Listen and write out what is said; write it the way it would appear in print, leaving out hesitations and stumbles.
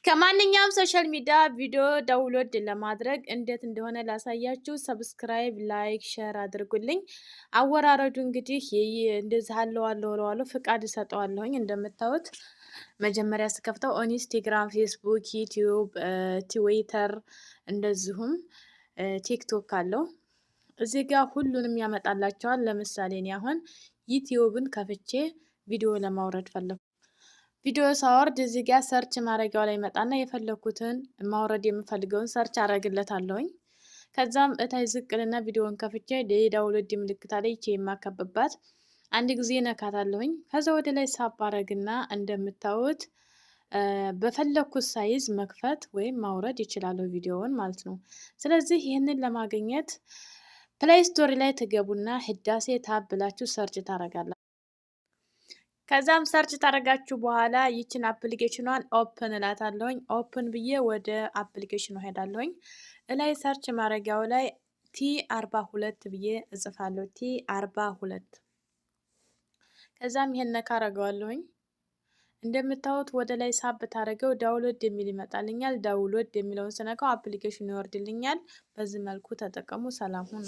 ከማንኛውም ሶሻል ሚዲያ ቪዲዮ ዳውንሎድ ለማድረግ እንዴት እንደሆነ ላሳያችሁ። ሰብስክራይብ፣ ላይክ፣ ሼር አድርጉልኝ። አወራረዱ እንግዲህ እንደዚህ አለው ፍቃድ እሰጠዋለሁኝ። እንደምታዩት መጀመሪያ ስከፍተው ኢንስታግራም፣ ፌስቡክ፣ ዩቲዩብ፣ ትዊተር እንደዚሁም ቲክቶክ አለው። እዚህ ጋር ሁሉንም ያመጣላቸዋል። ለምሳሌ እኔ አሁን ዩቲዩብን ከፍቼ ቪዲዮ ለማውረድ ፈለኩ። ቪዲዮ ሳወርድ እዚህ ጋር ሰርች ማድረጊያው ላይ መጣና የፈለኩትን ማውረድ የምፈልገውን ሰርች አደርግለታለሁኝ። ከዛም እታይ ዝቅልና ቪዲዮውን ከፍቼ ዳውንሎድ ምልክት ላይ የማከብባት አንድ ጊዜ ነካታለሁኝ። ከዛ ወደ ላይ ሳብ አደርግና እንደምታዩት በፈለኩት ሳይዝ መክፈት ወይም ማውረድ ይችላለሁ ቪዲዮውን ማለት ነው። ስለዚህ ይህንን ለማግኘት ፕሌይ ስቶሪ ላይ ትገቡና ህዳሴ ታብ ብላችሁ ሰርች ታደርጋላችሁ። ከዛም ሰርች ታደርጋችሁ በኋላ ይችን አፕሊኬሽኗን ኦፕን እላታለሁኝ። ኦፕን ብዬ ወደ አፕሊኬሽኑ ሄዳለሁኝ። እላይ ሰርች ማድረጊያው ላይ T42 ብዬ እጽፋለሁ። T42 ከዛም ይሄን ነካ አደርገዋለሁኝ። እንደምታዩት ወደ ላይ ሳብ ታደርገው ዳውንሎድ የሚል ይመጣልኛል። ዳውንሎድ የሚለውን ስነካው አፕሊኬሽኑ ይወርድልኛል። በዚህ መልኩ ተጠቀሙ። ሰላም ሁኑ።